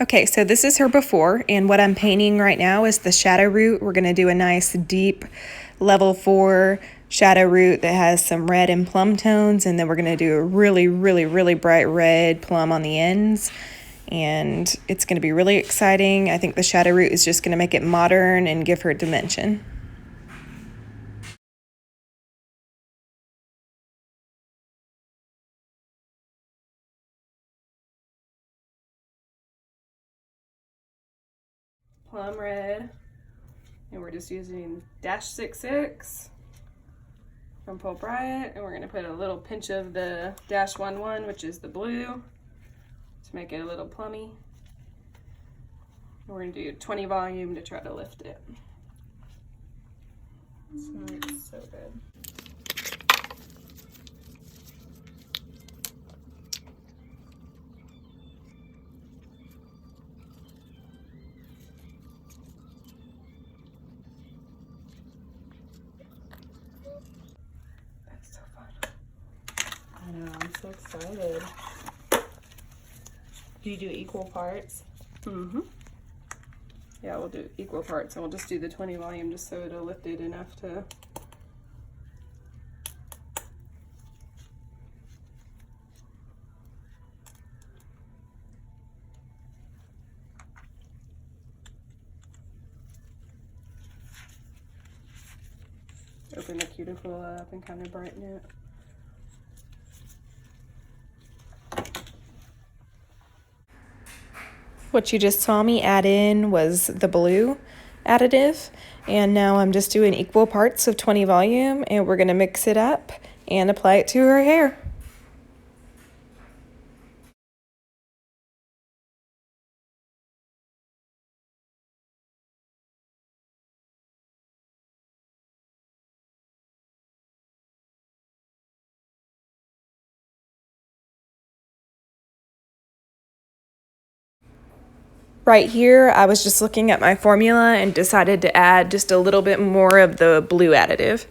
Okay, so this is her before, and what I'm painting right now is the shadow root. We're gonna do a nice deep level 4 shadow root that has some red and plum tones, and then we're gonna do a really, really, really bright red plum on the ends. And it's gonna be really exciting. I think the shadow root is just gonna make it modern and give her dimension. Plum red, and we're just using -66 from Pulp Riot, and we're going to put a little pinch of the -11, which is the blue, to make it a little plummy. And we're going to do 20 volume to try to lift it. Smells so good. I know, I'm so excited. Do you do equal parts? Mm-hmm. Yeah, we'll do equal parts, and we'll just do the 20 volume just so it'll lift it enough to... open the cuticle up and kind of brighten it. What you just saw me add in was the blue additive, and now I'm just doing equal parts of 20 volume, and we're going to mix it up and apply it to her hair. Right here, I was just looking at my formula and decided to add just a little bit more of the blue additive.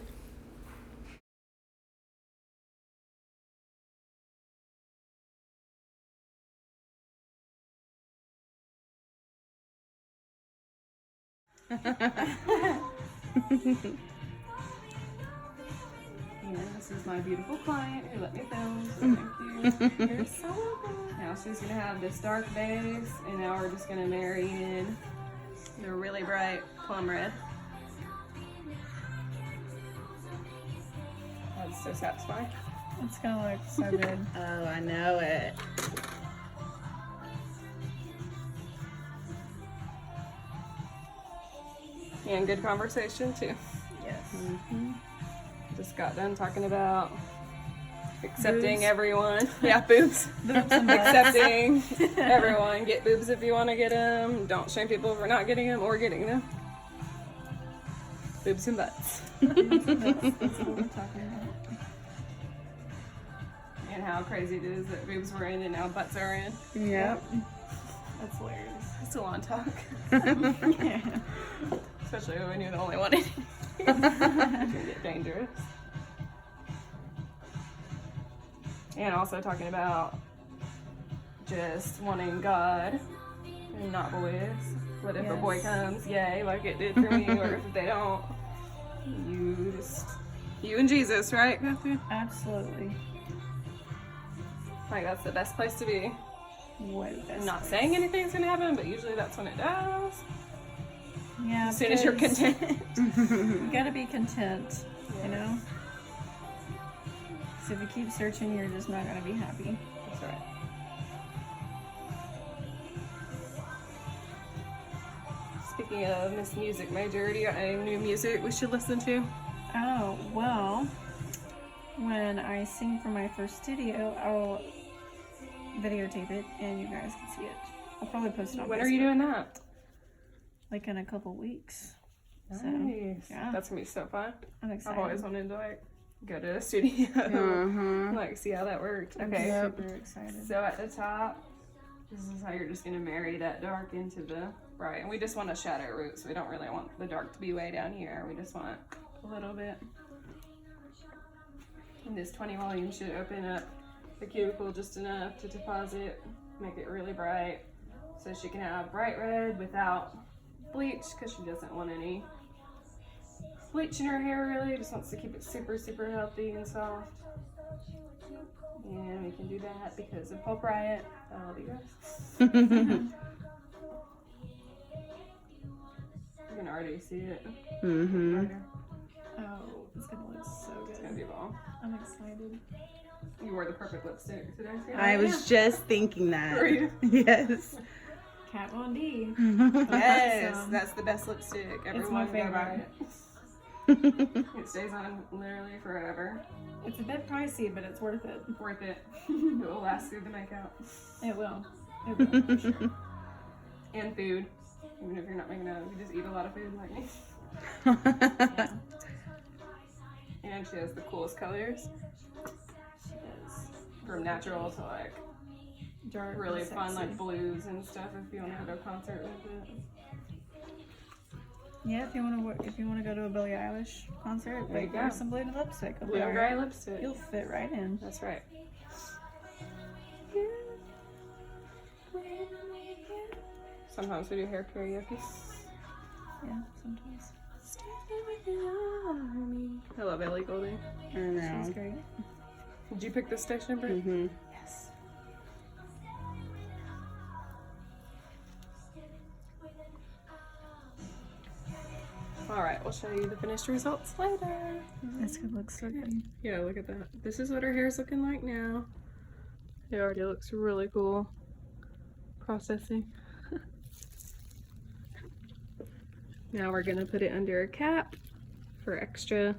This is my beautiful client who let me film, so thank you. You're so welcome. Now she's gonna have this dark base, and now we're just gonna marry in the really bright plum red. That's so satisfying. It's gonna look so good. Oh, I know it. And good conversation too. Yes. Mm-hmm. Just got done talking about accepting boobs. Everyone. Yeah, boobs. Boobs and Accepting everyone. Get boobs if you want to get them. Don't shame people for not getting them or getting them. Boobs and butts. That's what we're talking about. And how crazy it is that boobs were in and now butts are in. Yep. That's hilarious. It's a long talk. Yeah. Especially when you're the only one in it. It can get dangerous. And also talking about just wanting God and not boys. What if a boy comes, yay, like it did for me, or if they don't, you and Jesus, right, Catherine? Absolutely. Like, that's the best place to be. Way the best. I'm not saying anything's gonna happen, but usually that's when it does. Yeah. As soon as you're content. You gotta be content, you know? So if you keep searching, you're just not gonna be happy. That's right. Speaking of Miss Music Major, do you got any new music we should listen to? Oh, well, when I sing for my first studio, I'll videotape it and you guys can see it. I'll probably post it on When Facebook. are you doing that? Like in a couple weeks. Nice. So, yeah. That's gonna be so fun. I'm excited. I've always wanted to like go to a studio, like see how that works. Okay. I'm super excited. So at the top, this is how you're just gonna marry that dark into the bright, and we just want a shadow root, so we don't really want the dark to be way down here. We just want a little bit. And this 20 volume should open up the cuticle just enough to deposit, make it really bright. So she can have bright red without bleach because she doesn't want any bleach in her hair really. Just wants to keep it super, super healthy and soft. And we can do that because of Pulp Riot. I love you guys. You can already see it. Oh, it's gonna look so good. It's gonna be bomb. I'm excited. You wore the perfect lipstick today. I was just thinking that. Were you? Yes. Kat Von D. Yes, Awesome. that's the best lipstick. It's my Everyone go buy favorite. it. It stays on literally forever. It's a bit pricey, but it's worth it. Worth it. It will last through the makeout. It will. It will, for sure. And food. Even if you're not making out, you just eat a lot of food like me. Yeah. And she has the coolest colors. She does. From natural to like Dark, really and fun sexy. like blues and stuff if you want to go to a concert with it. Yeah, if you want to go to a Billie Eilish concert, There you like, wear go. some blue lipstick. It'll be Blue all and right. gray lipstick. You'll fit right in. That's right. Sometimes we do hair karaoke. Yeah, sometimes. I love Ellie Goulding. I know. That's great. Did you pick this station, Britt? Mm-hmm. Yes. All right, we'll show you the finished results later. This could look so good. Yeah, look at that. This is what her hair's looking like now. It already looks really cool. Processing. Now we're gonna put it under a cap for extra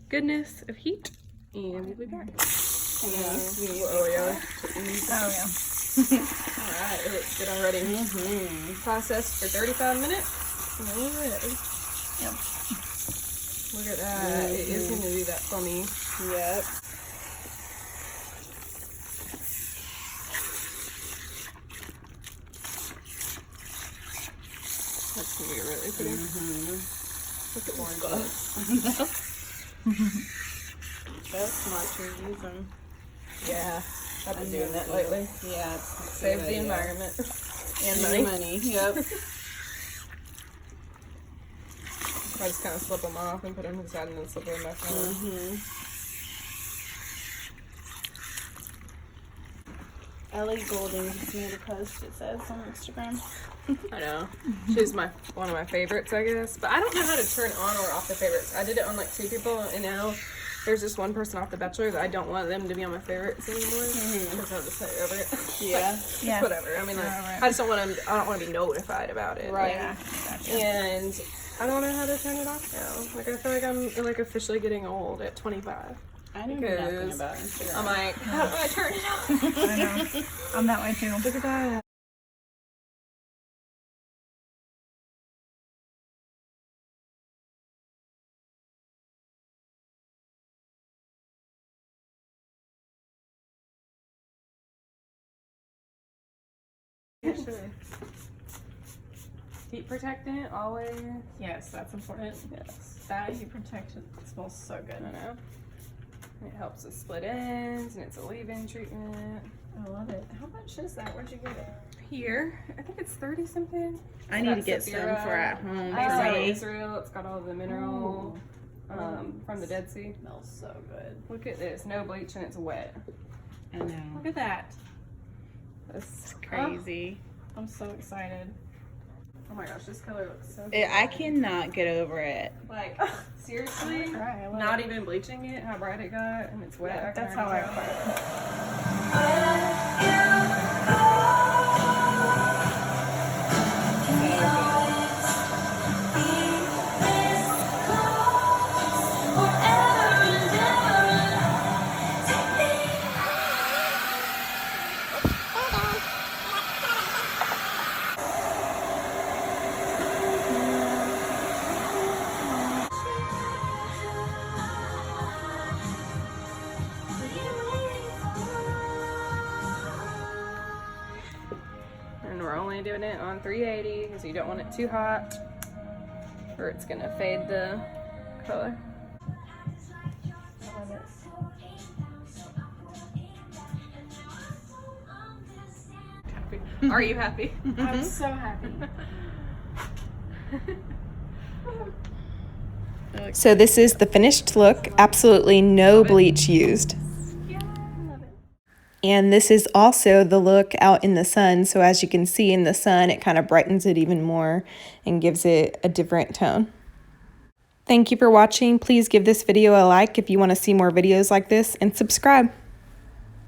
goodness of heat, and we'll be back. Oh yeah. Oh yeah. Alright, it looks good already. Processed for 35 minutes. And then we're ready. Yep. Look at that. It is gonna do that for me. Yep. That's gonna be really pretty. Look at orange gloves. That's smart to use them. Yeah, I've been doing that lately. Yeah. Save the environment. And Money. money. Yep. I just kind of slip them off and put them inside and then slip them back on. Ellie Goulding just made a post, it says, on Instagram. I know. She's one of my favorites, I guess. But I don't know how to turn on or off the favorites. I did it on like 2 people, and now there's just one person off The Bachelor that I don't want them to be on my favorites anymore. Because I'll just say over it. Yeah. Yeah. Whatever. I mean, like, Right. I just don't want them. I don't want to be notified about it. Right. Yeah. Gotcha. And I don't know how to turn it off now. Like, I feel like I'm like officially getting old at 25. I know Because nothing about Instagram. I'm like, how do I turn it off? I know. I'm that way too. Look at that. Yeah, sure. Heat protectant, always. Yes, that's important. Yes. That you protect it. It smells so good. I know. It helps with split ends, and it's a leave-in treatment. I love it. How much is that? Where'd you get it? Here, I think it's 30 something. I need to get some for at home. It's out of for me. Israel. It's got all the mineral from the Dead Sea. Smells so good. Look at this, no bleach and it's wet. I know. Look at that. That's Crazy. I'm so excited. Oh my gosh, this color looks so good. I cannot get over it. Like, seriously, Right, I love not it. even bleaching it, how bright it got, and it's wet. Yeah, I can that's how already I tell. And we're only doing it on 380 because you don't want it too hot or it's gonna fade the color. I love it. Are you happy? I'm so happy. So this is the finished look, absolutely no bleach used. Yeah, I love it. And this is also the look out in the sun. So as you can see in the sun, it kind of brightens it even more and gives it a different tone. Thank you for watching. Please give this video a like if you want to see more videos like this, and subscribe.